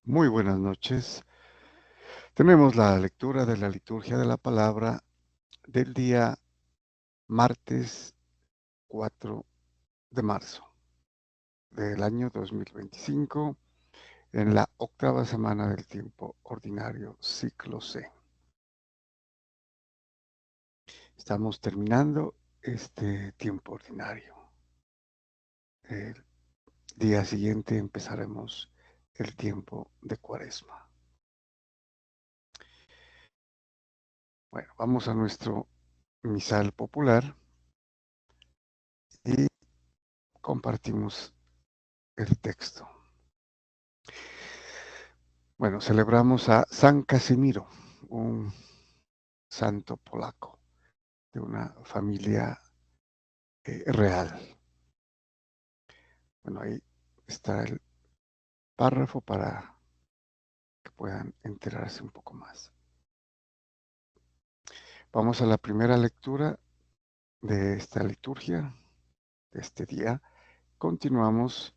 Muy buenas noches. Tenemos la lectura de la liturgia de la palabra del día martes 4 de marzo del año 2025 en la octava semana del tiempo ordinario, ciclo C. Estamos terminando este tiempo ordinario. El día siguiente empezaremos el tiempo de Cuaresma. Bueno, vamos a nuestro misal popular y compartimos el texto. Bueno, celebramos a San Casimiro, un santo polaco de una familia real. Bueno, ahí está el párrafo para que puedan enterarse un poco más. Vamos a la primera lectura de esta liturgia, de este día. Continuamos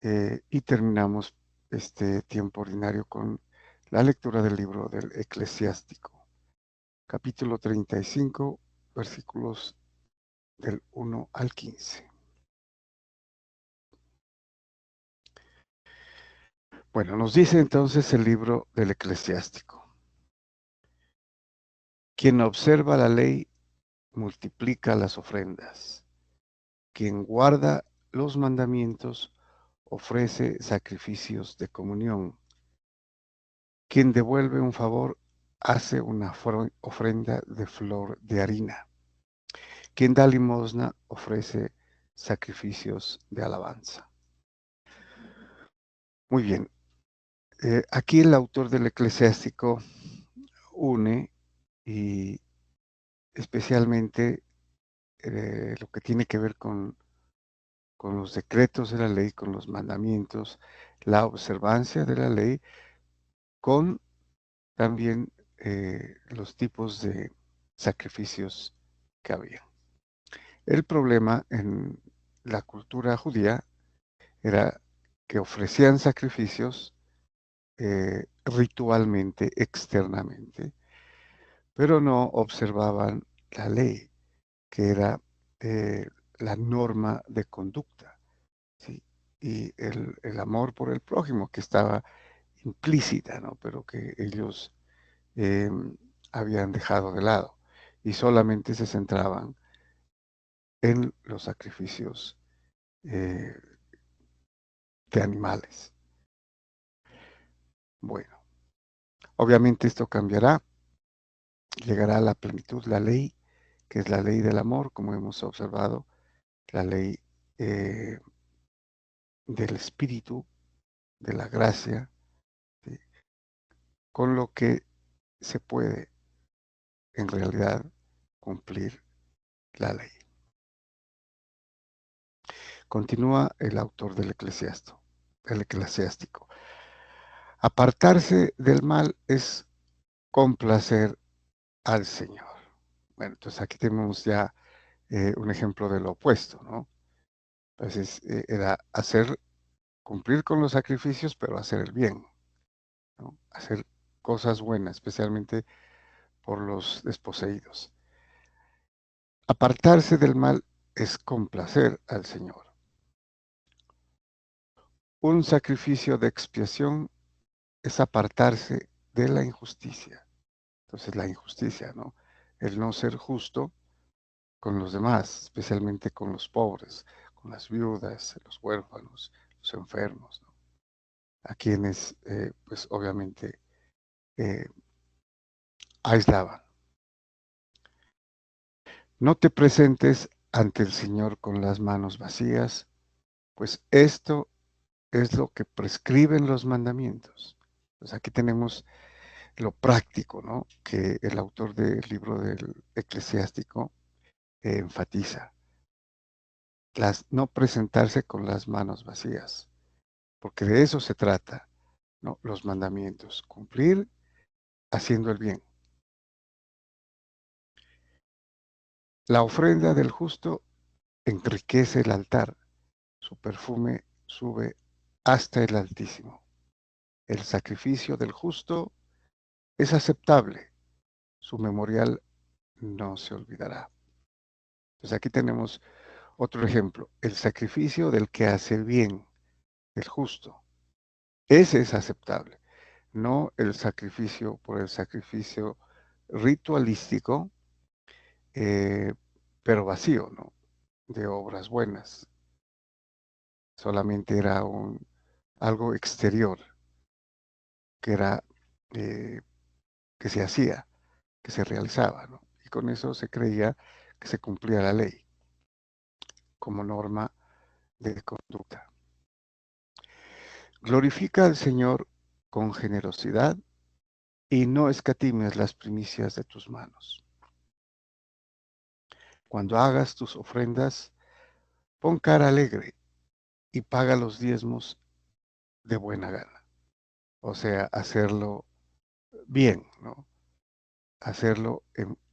y terminamos este tiempo ordinario con la lectura del libro del Eclesiástico, capítulo 35, versículos del 1 al 15. Bueno, nos dice entonces el libro del Eclesiástico: quien observa la ley multiplica las ofrendas, quien guarda los mandamientos ofrece sacrificios de comunión, quien devuelve un favor hace una ofrenda de flor de harina, quien da limosna ofrece sacrificios de alabanza. Muy bien, aquí el autor del Eclesiástico une y especialmente lo que tiene que ver con los decretos de la ley, con los mandamientos, la observancia de la ley, con también los tipos de sacrificios que había. El problema en la cultura judía era que ofrecían sacrificios ritualmente, externamente, pero no observaban la ley, que era eh, la norma de conducta, ¿sí? Y el amor por el prójimo que estaba implícita, ¿no? Pero que ellos eh, habían dejado de lado y solamente se centraban en los sacrificios eh, de animales. Bueno, obviamente esto cambiará, llegará a la plenitud la ley, que es la ley del amor, como hemos observado, la ley eh, del espíritu, de la gracia, ¿sí? Con lo que se puede en realidad cumplir la ley. Continúa el autor del Eclesiástico. Apartarse del mal es complacer al Señor. Bueno, entonces aquí tenemos ya un ejemplo de lo opuesto, ¿no? Entonces era cumplir con los sacrificios, pero hacer el bien, ¿no? Hacer cosas buenas, especialmente por los desposeídos. Apartarse del mal es complacer al Señor. Un sacrificio de expiación es apartarse de la injusticia. Entonces la injusticia, ¿no? El no ser justo con los demás, especialmente con los pobres, con las viudas, los huérfanos, los enfermos, ¿no? A quienes, pues obviamente, eh, aislaban. No te presentes ante el Señor con las manos vacías, pues esto es lo que prescriben los mandamientos. Pues aquí tenemos lo práctico, ¿no? Que el autor del libro del Eclesiástico enfatiza. No presentarse con las manos vacías, porque de eso se trata, ¿no? Los mandamientos, cumplir haciendo el bien. La ofrenda del justo enriquece el altar, su perfume sube hasta el Altísimo. El sacrificio del justo es aceptable, su memorial no se olvidará. Pues aquí tenemos otro ejemplo, el sacrificio del que hace bien, el justo. Ese es aceptable, no el sacrificio por el sacrificio ritualístico, eh, pero vacío, ¿no? De obras buenas. Solamente era algo exterior que era eh, que se hacía, que se realizaba, ¿no? Y con eso se creía que se cumplía la ley como norma de conducta. Glorifica al Señor con generosidad y no escatimes las primicias de tus manos. Cuando hagas tus ofrendas, pon cara alegre y paga los diezmos de buena gana. O sea, hacerlo bien, ¿no? Hacerlo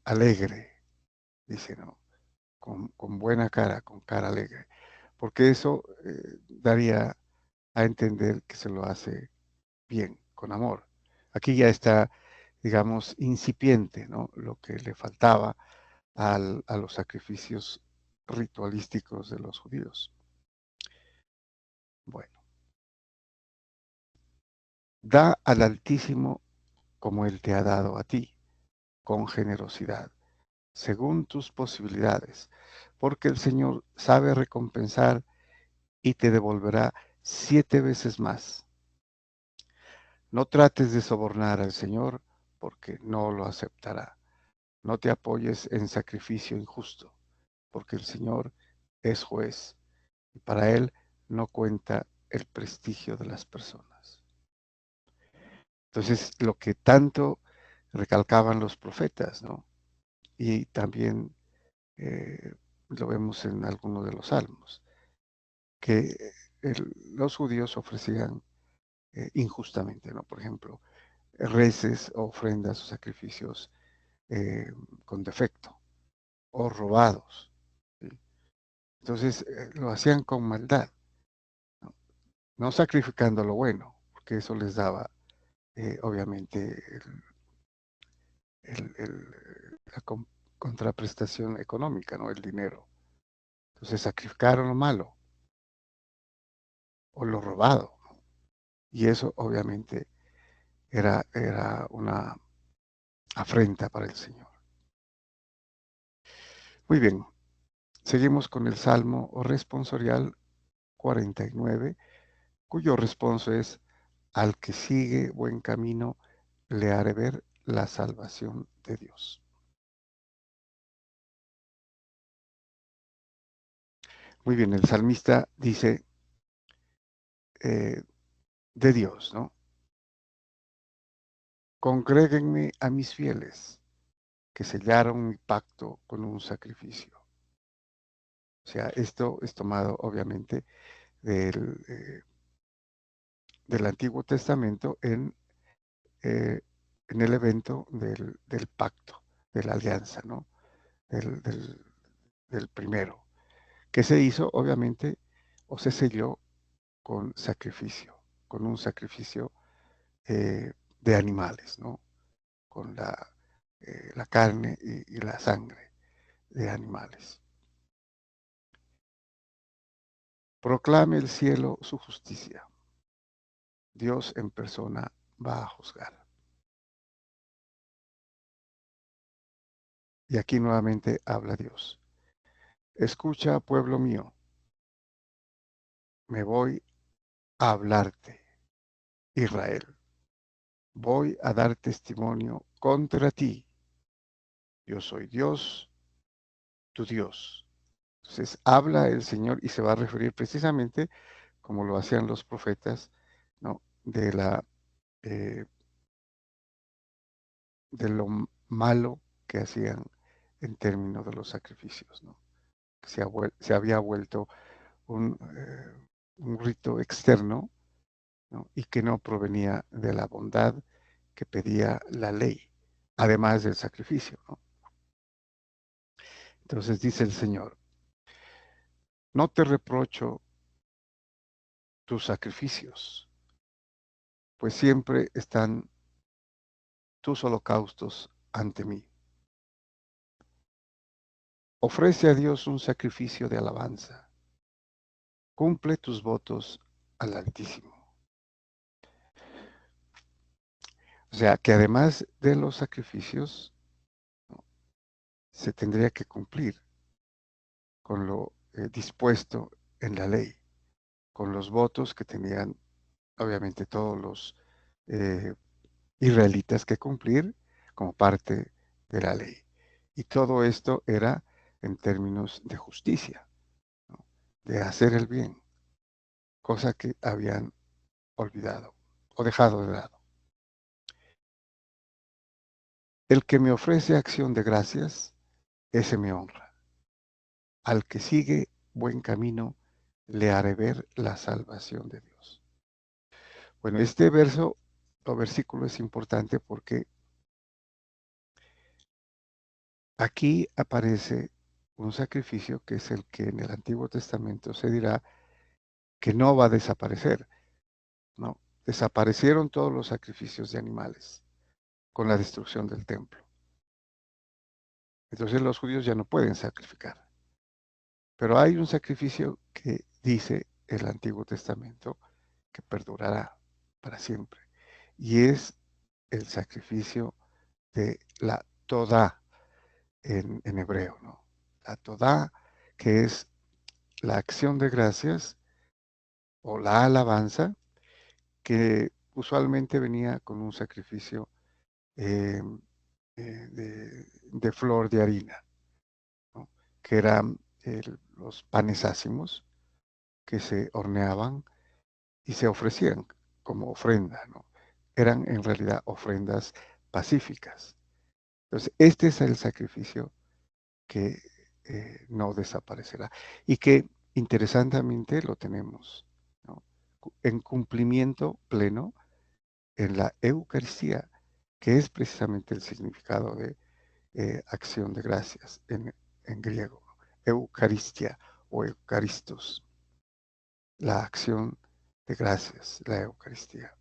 alegre, dice, ¿no? Con buena cara, con cara alegre. Porque eso daría a entender que se lo hace bien, con amor. Aquí ya está, digamos, incipiente, ¿no? Lo que le faltaba a los sacrificios ritualísticos de los judíos. Bueno, da al Altísimo como Él te ha dado a ti, con generosidad, según tus posibilidades, porque el Señor sabe recompensar y te devolverá 7 veces más. No trates de sobornar al Señor, porque no lo aceptará. No te apoyes en sacrificio injusto, porque el Señor es juez y para Él no cuenta el prestigio de las personas. Entonces, lo que tanto recalcaban los profetas, ¿no? Y también lo vemos en algunos de los salmos, que los judíos ofrecían injustamente, ¿no? Por ejemplo, reces, ofrendas o sacrificios eh, con defecto o robados. ¿Sí? Entonces lo hacían con maldad, ¿no? No sacrificando lo bueno, porque eso les daba obviamente la contraprestación económica, ¿no? El dinero. Entonces sacrificaron lo malo o lo robado, ¿no? Y eso obviamente era una afrenta para el Señor. Muy bien, seguimos con el Salmo responsorial 49, cuyo responso es: al que sigue buen camino, le haré ver la salvación de Dios. Muy bien, el salmista dice de Dios, ¿no? Congréguenme a mis fieles, que sellaron mi pacto con un sacrificio. O sea, esto es tomado obviamente del Antiguo Testamento eh, en el evento del pacto, de la alianza, ¿no? Del, del, del primero, que se hizo obviamente o se selló con sacrificio, con un sacrificio de animales, ¿no? Con la carne y la sangre de animales. Proclame el cielo su justicia. Dios en persona va a juzgar. Y aquí nuevamente habla Dios. Escucha, pueblo mío, me voy a hablarte, Israel. Voy a dar testimonio contra ti. Yo soy Dios, tu Dios. Entonces habla el Señor y se va a referir precisamente como lo hacían los profetas, ¿no? Eh, de lo malo que hacían en términos de los sacrificios, ¿no? Que se había vuelto un rito externo, ¿no? Y que no provenía de la bondad que pedía la ley, además del sacrificio, ¿no? Entonces dice el Señor: no te reprocho tus sacrificios, pues siempre están tus holocaustos ante mí. Ofrece a Dios un sacrificio de alabanza. Cumple tus votos al Altísimo. O sea, que además de los sacrificios, ¿no?, se tendría que cumplir con lo dispuesto en la ley, con los votos que tenían obviamente todos los eh, israelitas que cumplir como parte de la ley. Y todo esto era en términos de justicia, ¿no?, de hacer el bien, cosa que habían olvidado o dejado de lado. El que me ofrece acción de gracias, ese me honra. Al que sigue buen camino, le haré ver la salvación de Dios. Bueno, este verso o versículo es importante porque aquí aparece un sacrificio que es el que en el Antiguo Testamento se dirá que no va a desaparecer, ¿no? Desaparecieron todos los sacrificios de animales con la destrucción del templo. Entonces los judíos ya no pueden sacrificar. Pero hay un sacrificio que dice el Antiguo Testamento que perdurará para siempre. Y es el sacrificio de la Todá en hebreo, ¿no? La Todá, que es la acción de gracias o la alabanza, que usualmente venía con un sacrificio eh, de flor de harina, ¿no?, que eran los panes ácimos que se horneaban y se ofrecían como ofrenda, ¿no? Eran en realidad ofrendas pacíficas. Entonces, este es el sacrificio que no desaparecerá y que interesantemente lo tenemos, ¿no?, en cumplimiento pleno en la Eucaristía, que es precisamente el significado de acción de gracias en griego, Eucaristia o Eucaristos, la acción de gracias, la Eucaristía.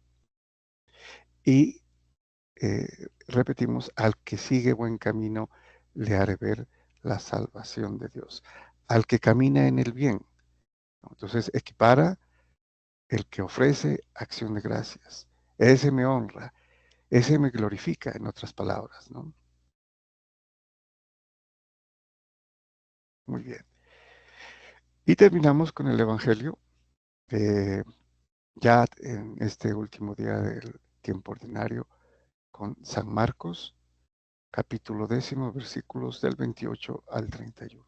Y repetimos, al que sigue buen camino, le haré ver la salvación de Dios. Al que camina en el bien, ¿no? Entonces equipara el que ofrece acción de gracias. Ese me honra, ese me glorifica, en otras palabras, ¿no? Muy bien. Y terminamos con el Evangelio, ya en este último día del tiempo ordinario, con San Marcos, capítulo 10, versículos del 28 al 31.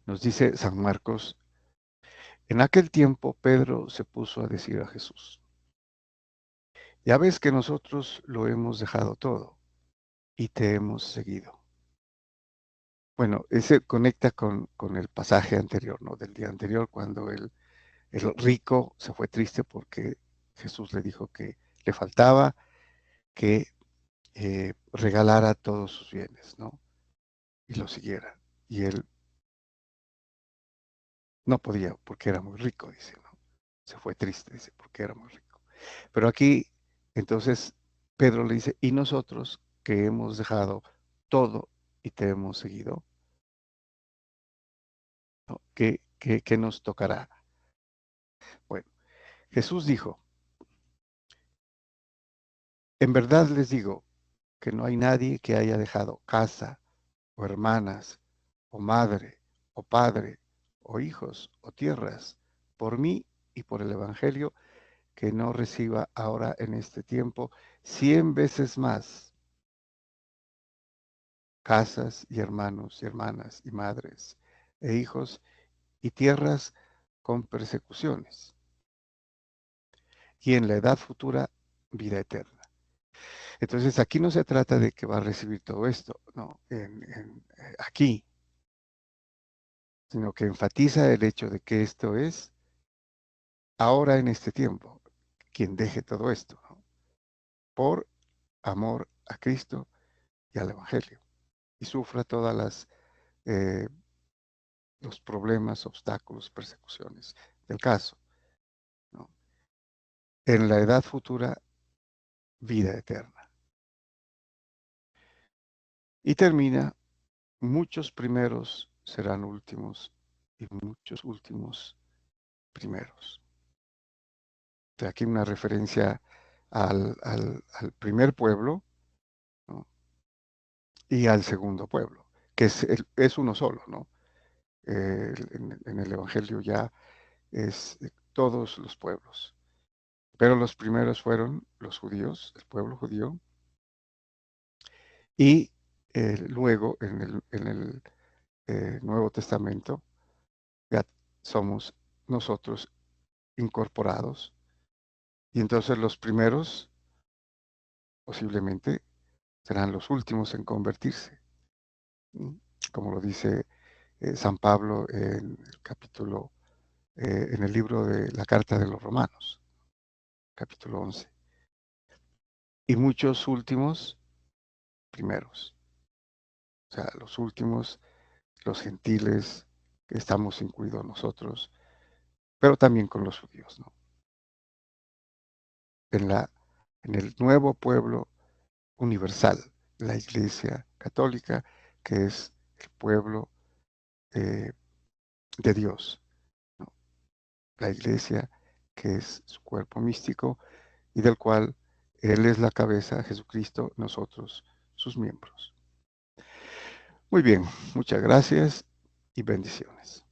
Nos dice San Marcos: en aquel tiempo Pedro se puso a decir a Jesús: ya ves que nosotros lo hemos dejado todo y te hemos seguido. Bueno, ese conecta con el pasaje anterior, ¿no? Del día anterior, cuando el rico se fue triste porque Jesús le dijo que le faltaba que regalara todos sus bienes, ¿no?, y lo siguiera. Y él no podía porque era muy rico, dice, ¿no? Se fue triste, dice, porque era muy rico. Pero aquí, entonces, Pedro le dice: y nosotros que hemos dejado todo y te hemos seguido, ¿no?, ¿qué nos tocará? Bueno, Jesús dijo: en verdad les digo que no hay nadie que haya dejado casa, o hermanas, o madre, o padre, o hijos, o tierras, por mí y por el Evangelio, que no reciba ahora en este tiempo 100 veces más casas y hermanos y hermanas y madres e hijos y tierras con persecuciones, y en la edad futura vida eterna. Entonces aquí no se trata de que va a recibir todo esto, no, aquí, sino que enfatiza el hecho de que esto es ahora en este tiempo, quien deje todo esto, ¿no?, por amor a Cristo y al Evangelio, y sufra todas eh, los problemas, obstáculos, persecuciones del caso. en la edad futura, vida eterna. Y termina, muchos primeros serán últimos y muchos últimos primeros. Aquí una referencia al primer pueblo, ¿no? Y al segundo pueblo, que es uno solo, ¿no? En el Evangelio ya es todos los pueblos. Pero los primeros fueron los judíos, el pueblo judío, y luego en el Nuevo Testamento ya somos nosotros incorporados. Y entonces los primeros posiblemente serán los últimos en convertirse, ¿sí? Como lo dice San Pablo en el capítulo, en el libro de la Carta de los Romanos, capítulo 11. Y muchos últimos primeros. O sea, los últimos, los gentiles, que estamos incluidos nosotros, pero también con los judíos, ¿no? En en el nuevo pueblo universal, la Iglesia Católica, que es el pueblo eh, de Dios, ¿no? La Iglesia, que es su cuerpo místico y del cual Él es la cabeza, Jesucristo, nosotros, sus miembros. Muy bien, muchas gracias y bendiciones.